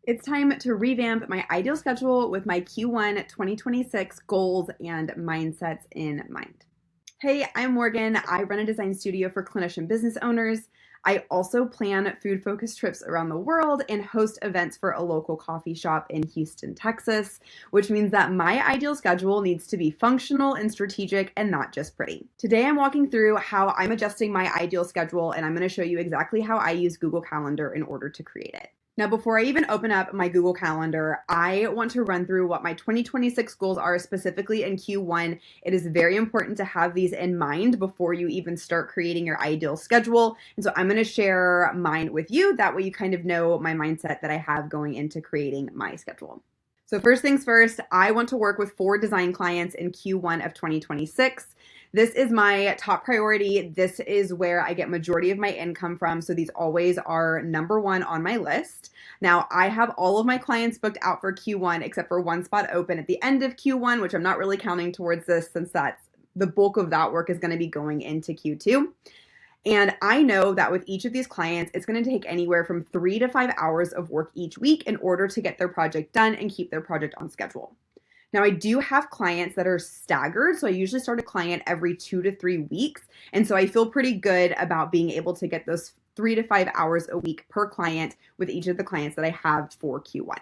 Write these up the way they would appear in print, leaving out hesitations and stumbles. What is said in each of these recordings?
It's time to revamp my ideal schedule with my Q1 2026 goals and mindsets in mind. Hey, I'm Morgan. I run a design studio for clinician business owners. I also plan food focused trips around the world and host events for a local coffee shop in Houston, Texas, which means that my ideal schedule needs to be functional and strategic and not just pretty. Today, I'm walking through how I'm adjusting my ideal schedule, and I'm going to show you exactly how I use Google Calendar in order to create it. Now, before I even open up my Google Calendar, I want to run through what my 2026 goals are specifically in Q1. It is very important to have these in mind before you even start creating your ideal schedule. And so I'm going to share mine with you. That way you kind of know my mindset that I have going into creating my schedule. So first things first, I want to work with 4 design clients in Q1 of 2026. This is my top priority. This is where I get majority of my income from. So these always are number 1 on my list. Now I have all of my clients booked out for Q1 except for one spot open at the end of Q1, which I'm not really counting towards this since that's the bulk of that work is going to be going into Q2. And I know that with each of these clients, it's going to take anywhere from 3 to 5 hours of work each week in order to get their project done and keep their project on schedule. Now, I do have clients that are staggered, so I usually start a client every 2 to 3 weeks. And so I feel pretty good about being able to get those 3 to 5 hours a week per client with each of the clients that I have for Q1.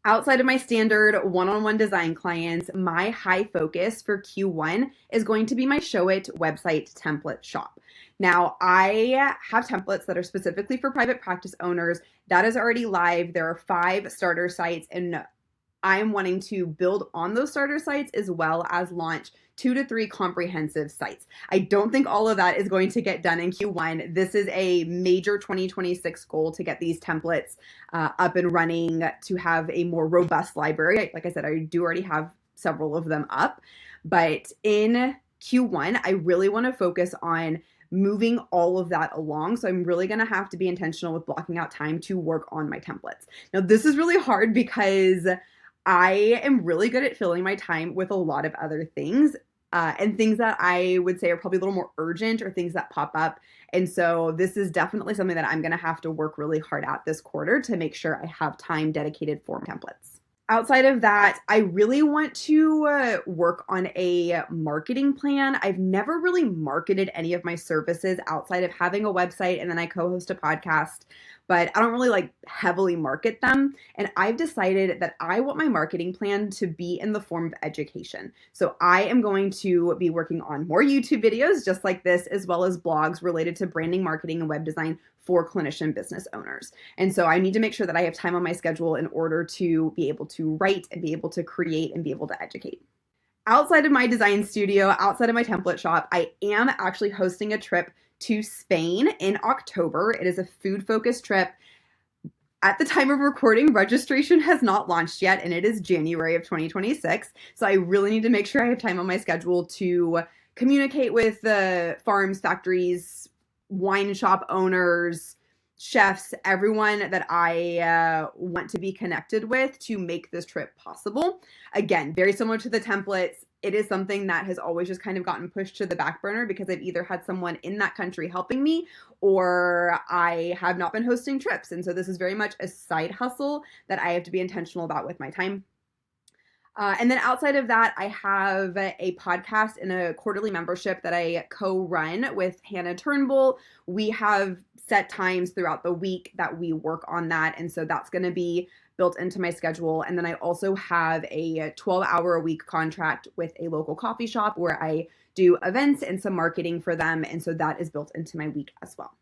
Outside of my standard one-on-one design clients, my high focus for Q1 is going to be my Show It website template shop. Now, I have templates that are specifically for private practice owners. That is already live. There are 5 starter sites, and I'm wanting to build on those starter sites as well as launch 2 to 3 comprehensive sites. I don't think all of that is going to get done in Q1. This is a major 2026 goal to get these templates up and running, to have a more robust library. Like I said, I do already have several of them up, but in Q1, I really want to focus on moving all of that along. So I'm really going to have to be intentional with blocking out time to work on my templates. Now, this is really hard because I am really good at filling my time with a lot of other things and things that I would say are probably a little more urgent or things that pop up. And so this is definitely something that I'm going to have to work really hard at this quarter to make sure I have time dedicated for templates. Outside of that, I really want to work on a marketing plan. I've never really marketed any of my services outside of having a website, and then I co-host a podcast, but I don't really heavily market them. And I've decided that I want my marketing plan to be in the form of education. So I am going to be working on more YouTube videos just like this, as well as blogs related to branding, marketing, and web design for clinician business owners. And so I need to make sure that I have time on my schedule in order to be able to write and be able to create and be able to educate. Outside of my design studio, outside of my template shop, I am actually hosting a trip to Spain in October. It is a food-focused trip. At the time of recording, registration has not launched yet, and it is January of 2026. So I really need to make sure I have time on my schedule to communicate with the farms, factories, wine shop owners, chefs, everyone that I want to be connected with to make this trip possible. Again, very similar to the templates. It is something that has always just kind of gotten pushed to the back burner because I've either had someone in that country helping me or I have not been hosting trips. And so this is very much a side hustle that I have to be intentional about with my time. And then outside of that, I have a podcast and a quarterly membership that I co-run with Hannah Turnbull. We have set times throughout the week that we work on that. And so that's going to be built into my schedule. And then I also have a 12-hour-a-week contract with a local coffee shop where I do events and some marketing for them. And so that is built into my week as well.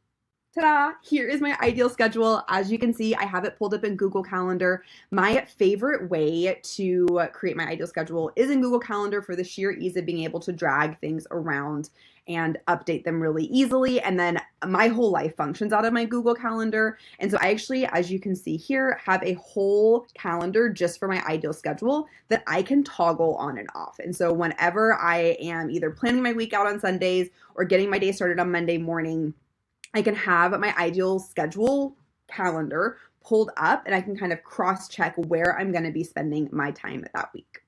Ta-da! Here is my ideal schedule. As you can see, I have it pulled up in Google Calendar. My favorite way to create my ideal schedule is in Google Calendar for the sheer ease of being able to drag things around and update them really easily. And then my whole life functions out of my Google Calendar. And so I actually, as you can see here, have a whole calendar just for my ideal schedule that I can toggle on and off. And so whenever I am either planning my week out on Sundays or getting my day started on Monday morning, I can have my ideal schedule calendar pulled up and I can kind of cross-check where I'm going to be spending my time that week.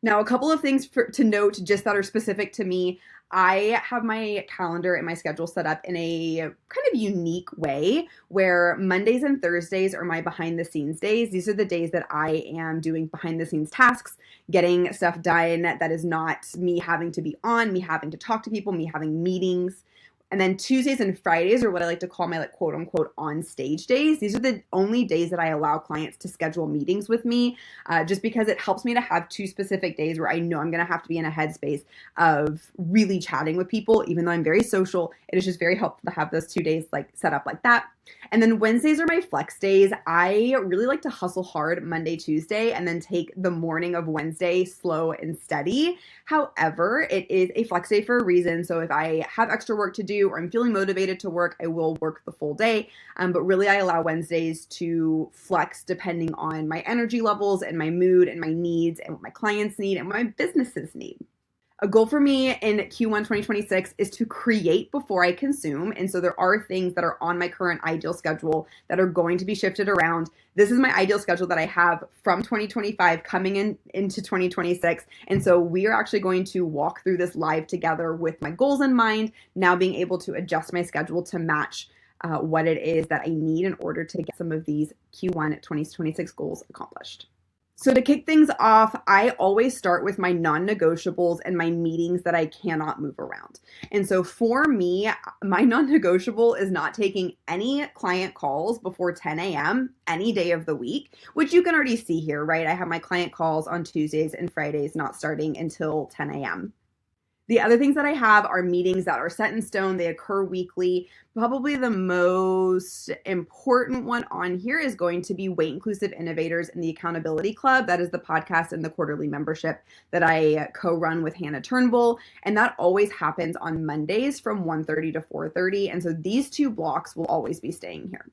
Now, a couple of things to note just that are specific to me. I have my calendar and my schedule set up in a kind of unique way where Mondays and Thursdays are my behind the scenes days. These are the days that I am doing behind the scenes tasks, getting stuff done that is not me having to be on, me having to talk to people, me having meetings. And then Tuesdays and Fridays are what I like to call my quote unquote on stage days. These are the only days that I allow clients to schedule meetings with me, just because it helps me to have two specific days where I know I'm going to have to be in a headspace of really chatting with people. Even though I'm very social, it is just very helpful to have those 2 days set up like that. And then Wednesdays are my flex days. I really like to hustle hard Monday, Tuesday, and then take the morning of Wednesday slow and steady. However, it is a flex day for a reason. So if I have extra work to do or I'm feeling motivated to work, I will work the full day. But really, I allow Wednesdays to flex depending on my energy levels and my mood and my needs and what my clients need and what my businesses need. A goal for me in Q1 2026 is to create before I consume. And so there are things that are on my current ideal schedule that are going to be shifted around. This is my ideal schedule that I have from 2025 coming into 2026. And so we are actually going to walk through this live together with my goals in mind, now being able to adjust my schedule to match what it is that I need in order to get some of these Q1 2026 goals accomplished. So to kick things off, I always start with my non-negotiables and my meetings that I cannot move around. And so for me, my non-negotiable is not taking any client calls before 10 a.m. any day of the week, which you can already see here, right? I have my client calls on Tuesdays and Fridays not starting until 10 a.m. The other things that I have are meetings that are set in stone. They occur weekly. Probably the most important one on here is going to be Weight Inclusive Innovators in the Accountability Club. That is the podcast and the quarterly membership that I co-run with Hannah Turnbull. And that always happens on Mondays from 1:30 to 4:30. And so these two blocks will always be staying here.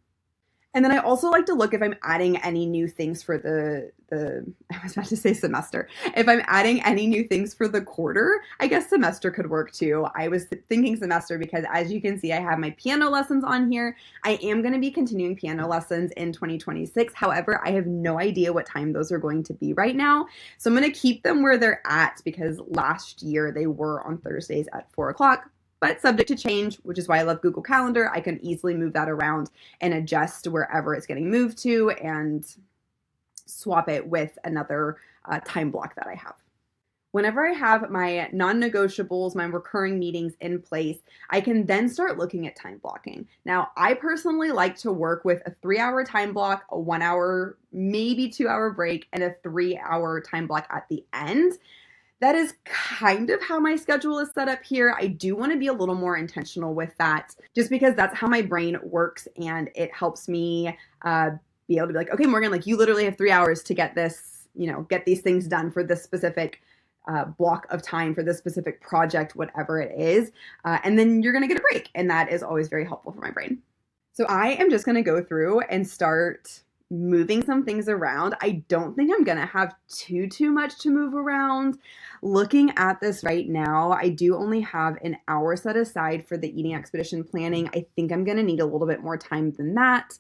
And then I also like to look if I'm adding any new things for the I was about to say semester. If I'm adding any new things for the quarter, I guess semester could work too. I was thinking semester because as you can see, I have my piano lessons on here. I am going to be continuing piano lessons in 2026. However, I have no idea what time those are going to be right now. So I'm going to keep them where they're at because last year they were on Thursdays at 4 o'clock. But subject to change, which is why I love Google Calendar. I can easily move that around and adjust wherever it's getting moved to and swap it with another time block that I have. Whenever I have my non-negotiables, my recurring meetings in place, I can then start looking at time blocking. Now, I personally like to work with a 3-hour time block, a 1 hour, maybe 2-hour break, and a 3-hour time block at the end. That is kind of how my schedule is set up here. I do want to be a little more intentional with that just because that's how my brain works and it helps me be able to be like, okay, Morgan, you literally have 3 hours to get this, get these things done for this specific block of time for this specific project, whatever it is. And then you're going to get a break. And that is always very helpful for my brain. So I am just going to go through and start moving some things around. I don't think I'm going to have too much to move around. Looking at this right now, I do only have an hour set aside for the eating expedition planning. I think I'm going to need a little bit more time than that.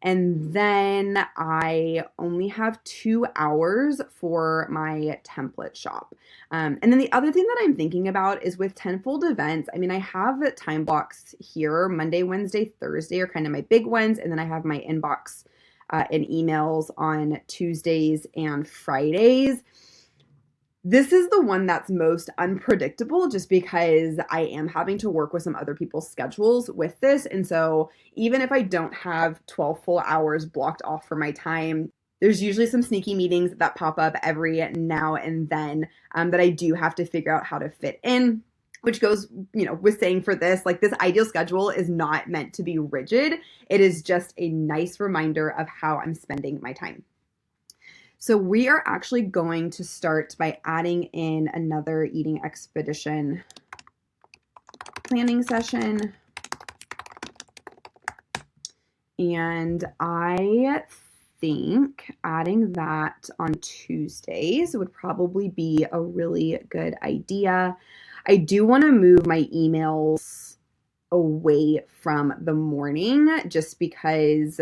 And then I only have 2 hours for my template shop. And then the other thing that I'm thinking about is with tenfold events. I mean, I have time blocks here. Monday, Wednesday, Thursday are kind of my big ones. And then I have my inbox and emails on Tuesdays and Fridays. This is the one that's most unpredictable just because I am having to work with some other people's schedules with this. And so even if I don't have 12 full hours blocked off for my time, there's usually some sneaky meetings that pop up every now and then that I do have to figure out how to fit in. Which goes, with saying for this, this ideal schedule is not meant to be rigid. It is just a nice reminder of how I'm spending my time. So we are actually going to start by adding in another eating expedition planning session. And I think adding that on Tuesdays would probably be a really good idea. I do want to move my emails away from the morning just because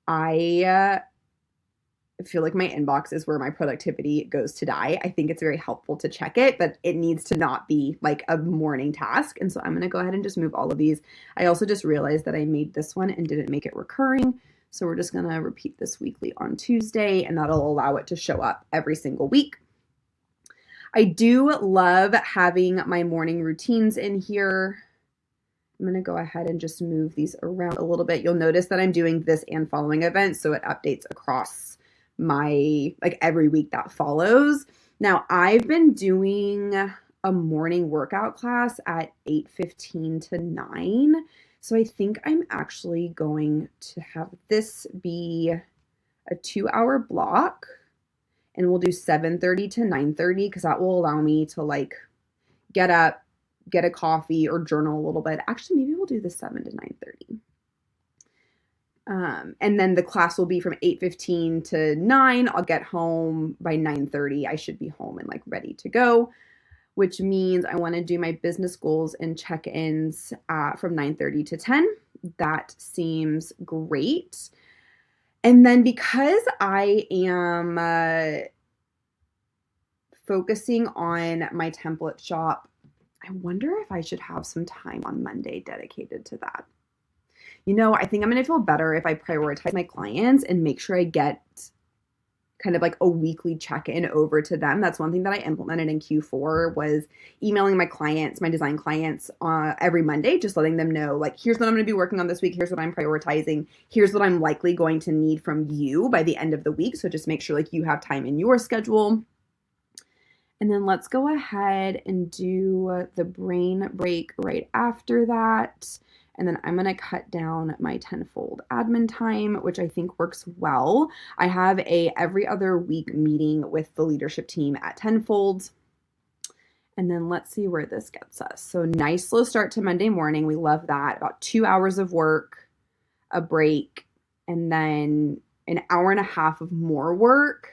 I feel like my inbox is where my productivity goes to die. I think it's very helpful to check it, but it needs to not be like a morning task. And so I'm going to go ahead and just move all of these. I also just realized that I made this one and didn't make it recurring. So we're just going to repeat this weekly on Tuesday, and that'll allow it to show up every single week. I do love having my morning routines in here. I'm going to go ahead and just move these around a little bit. You'll notice that I'm doing this and following events, so it updates across my, like, every week that follows. Now, I've been doing a morning workout class at 8:15 to 9. So I think I'm actually going to have this be a 2-hour block, and we'll do 7:30 to 9:30 because that will allow me to like get up, get a coffee, or journal a little bit. Actually, maybe we'll do the 7 to 9:30. And then the class will be from 8:15 to 9. I'll get home by 9:30. I should be home and like ready to go, which means I want to do my business goals and check-ins from 9:30 to 10. That seems great. And then because I am focusing on my template shop, I wonder if I should have some time on Monday dedicated to that. You know, I think I'm going to feel better if I prioritize my clients and make sure I get kind of like a weekly check-in over to them. That's one thing that I implemented in Q4 was emailing my clients, my design clients every Monday, just letting them know, like, here's what I'm going to be working on this week. Here's what I'm prioritizing. Here's what I'm likely going to need from you by the end of the week. So just make sure like you have time in your schedule. And then let's go ahead and do the brain break right after that. And then I'm going to cut down my tenfold admin time, which I think works well. I have a every other week meeting with the leadership team at tenfold. And then let's see where this gets us. So nice slow start to Monday morning. We love that. About 2 hours of work, a break, and then an hour and a half of more work.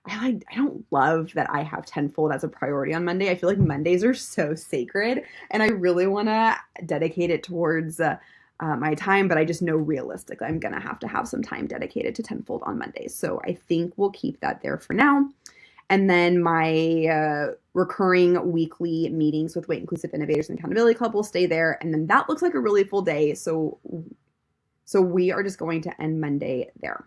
I don't love that I have tenfold as a priority on Monday. I feel like Mondays are so sacred, and I really want to dedicate it towards my time, but I just know realistically I'm going to have some time dedicated to tenfold on Mondays. So I think we'll keep that there for now. And then my recurring weekly meetings with Weight Inclusive Innovators and Accountability Club will stay there. And then that looks like a really full day. So we are just going to end Monday there.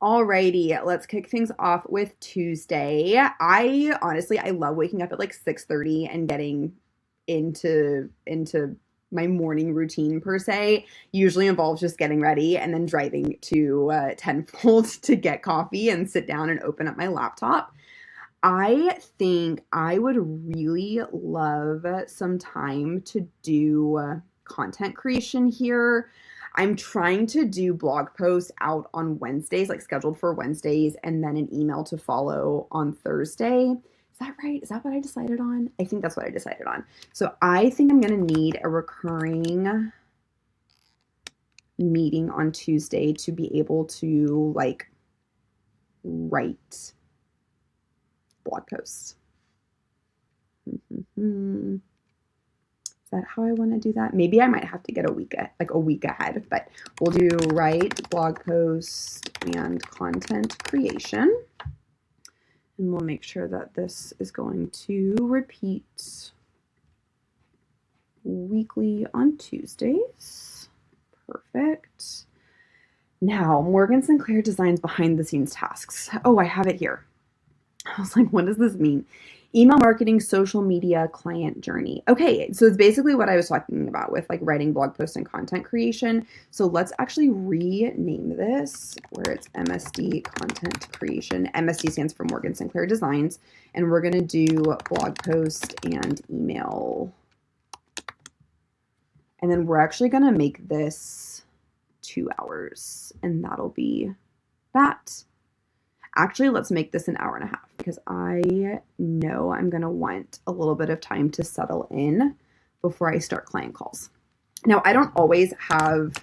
Alrighty, let's kick things off with Tuesday. I love waking up at like 6:30 and getting into my morning routine per se. Usually involves just getting ready and then driving to tenfold to get coffee and sit down and open up my laptop. I think I would really love some time to do content creation here. I'm trying to do blog posts out on Wednesdays, like scheduled for Wednesdays, and then an email to follow on Thursday. Is that right? Is that what I decided on? I think that's what I decided on. So I think I'm going to need a recurring meeting on Tuesday to be able to like write blog posts. Is that how I want to do that? Maybe I might have to get a week ahead, but we'll do write, blog post, and content creation. And we'll make sure that this is going to repeat weekly on Tuesdays. Perfect. Now, Morgan Sinclair designs behind the scenes tasks. Oh, I have it here. I was like, what does this mean? Email marketing, social media, client journey. Okay, so it's basically what I was talking about with like writing blog posts and content creation. So let's actually rename this where it's MSD content creation. MSD stands for Morgan Sinclair Designs. And we're going to do blog post and email. And then we're actually going to make this 2 hours, and that'll be that. Actually, let's make this an hour and a half because I know I'm going to want a little bit of time to settle in before I start client calls. Now, I don't always have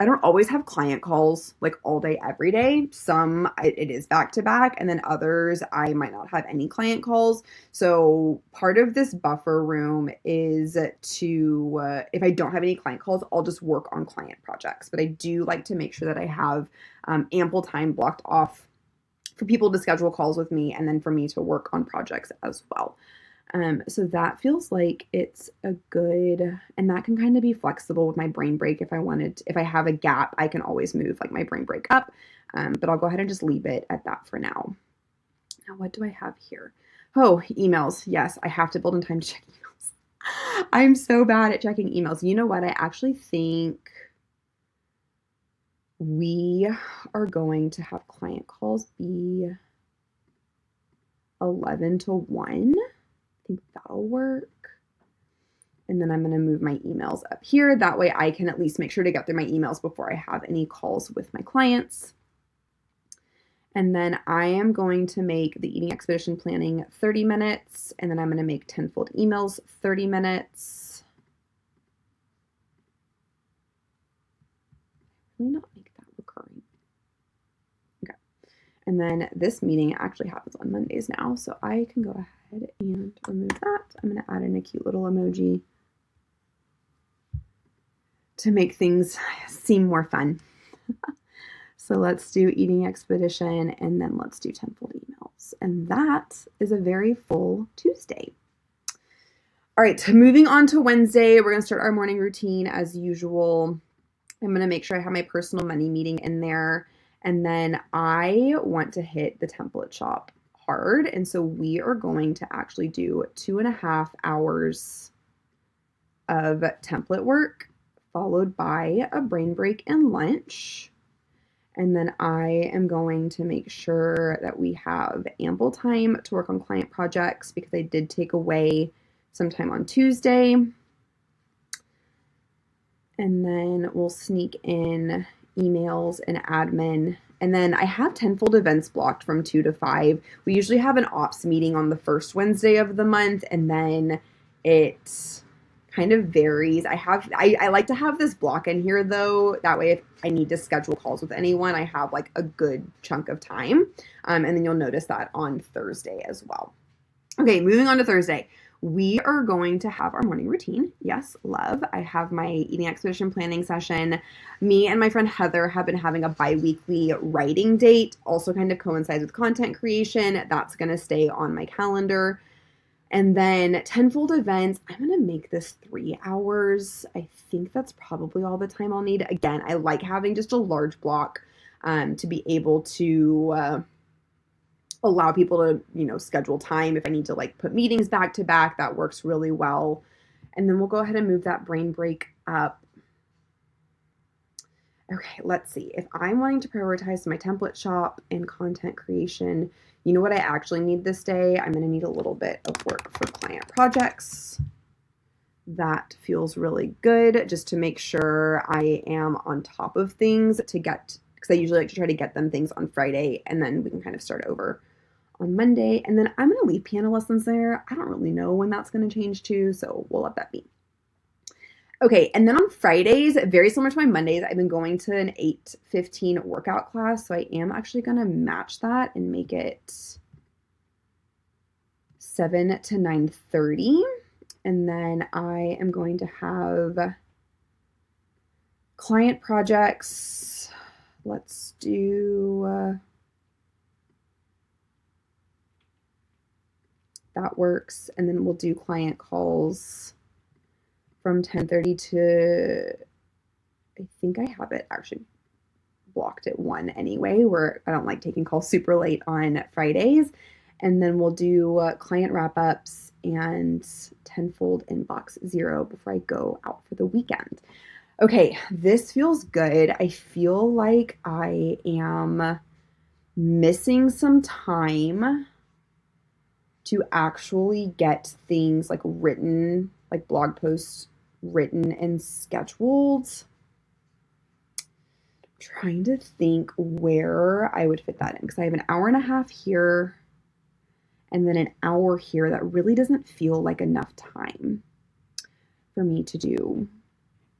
I don't always have client calls like all day, every day. Some it is back to back, and then others I might not have any client calls. So part of this buffer room is to, if I don't have any client calls, I'll just work on client projects. But I do like to make sure that I have ample time blocked off for people to schedule calls with me and then for me to work on projects as well. So that feels like it's a good, and that can kind of be flexible with my brain break. If I wanted, if I have a gap, I can always move like my brain break up. But I'll go ahead and just leave it at that for now. Now, what do I have here? Oh, emails. Yes, I have to build in time to check emails. I'm so bad at checking emails. You know what? I actually think we are going to have client calls be 11 to 1. I think that'll work. And then I'm going to move my emails up here. That way I can at least make sure to get through my emails before I have any calls with my clients. And then I am going to make the eating expedition planning 30 minutes. And then I'm going to make tenfold emails 30 minutes. Really not make that recurring. Okay. And then this meeting actually happens on Mondays now. So I can go ahead and remove that. I'm going to add in a cute little emoji to make things seem more fun. So let's do eating expedition and then let's do tenfold emails. And that is a very full Tuesday. All right, moving on to Wednesday, we're going to start our morning routine as usual. I'm going to make sure I have my personal money meeting in there. And then I want to hit the template shop hard. And so we are going to actually do 2.5 hours of template work, followed by a brain break and lunch. And then I am going to make sure that we have ample time to work on client projects because I did take away some time on Tuesday. And then we'll sneak in emails and admin. And then I have tenfold events blocked from 2 to 5. We usually have an ops meeting on the first Wednesday of the month, and then it kind of varies. I like to have this block in here though. That way if I need to schedule calls with anyone, I have like a good chunk of time. And then you'll notice that on Thursday as well. Okay, moving on to Thursday. We are going to have our morning routine. Yes, love. I have my eating expedition planning session. Me and my friend Heather have been having a bi-weekly writing date, also kind of coincides with content creation. That's going to stay on my calendar. And then tenfold events, I'm going to make this 3 hours. I think that's probably all the time I'll need. Again, I like having just a large block to be able to allow people to, schedule time. If I need to like put meetings back to back, that works really well. And then we'll go ahead and move that brain break up. Okay, let's see. If I'm wanting to prioritize my template shop and content creation, you know what I actually need this day? I'm going to need a little bit of work for client projects. That feels really good just to make sure I am on top of things to get, because I usually like to try to get them things on Friday and then we can kind of start over on Monday. And then I'm going to leave piano lessons there. I don't really know when that's going to change to, so we'll let that be. Okay, and then on Fridays, very similar to my Mondays, I've been going to an 8:15 workout class, so I am actually going to match that and make it 7 to 9:30. And then I am going to have client projects. Let's do... that works. And then we'll do client calls from 10:30 to, I think I have it actually blocked at 1 anyway, where I don't like taking calls super late on Fridays. And then we'll do client wrap-ups and tenfold inbox 0 before I go out for the weekend. Okay, this feels good. I feel like I am missing some time to actually get things like written, like blog posts written and scheduled. I'm trying to think where I would fit that in because I have an hour and a half here and then an hour here. That really doesn't feel like enough time for me to do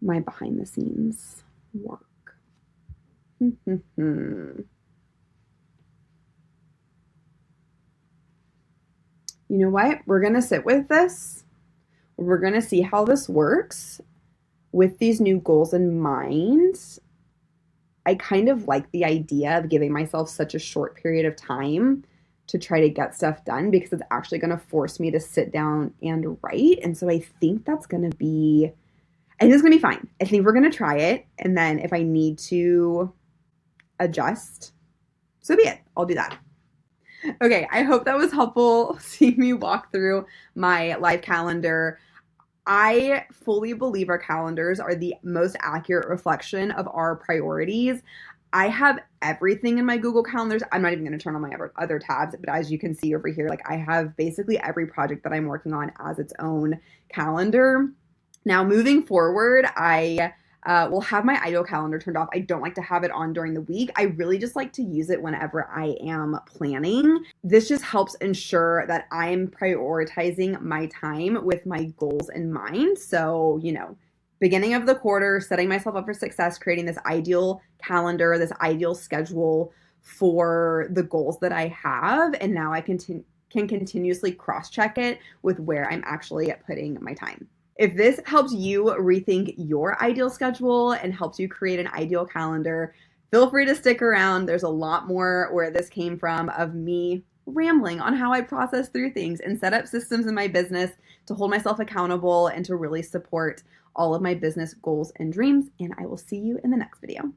my behind the scenes work. You know what? We're going to sit with this. We're going to see how this works with these new goals in mind. I kind of like the idea of giving myself such a short period of time to try to get stuff done because it's actually going to force me to sit down and write. And so I think that's going to be, I think it's going to be fine. I think we're going to try it. And then if I need to adjust, so be it. I'll do that. Okay, I hope that was helpful seeing me walk through my life calendar. I fully believe our calendars are the most accurate reflection of our priorities. I have everything in my Google calendars. I'm not even going to turn on my other tabs, but as you can see over here, like I have basically every project that I'm working on as its own calendar. Now, moving forward, I will have my ideal calendar turned off. I don't like to have it on during the week. I really just like to use it whenever I am planning. This just helps ensure that I'm prioritizing my time with my goals in mind. So, beginning of the quarter, setting myself up for success, creating this ideal calendar, this ideal schedule for the goals that I have. And now I can continuously cross-check it with where I'm actually putting my time. If this helps you rethink your ideal schedule and helps you create an ideal calendar, feel free to stick around. There's a lot more where this came from of me rambling on how I process through things and set up systems in my business to hold myself accountable and to really support all of my business goals and dreams. And I will see you in the next video.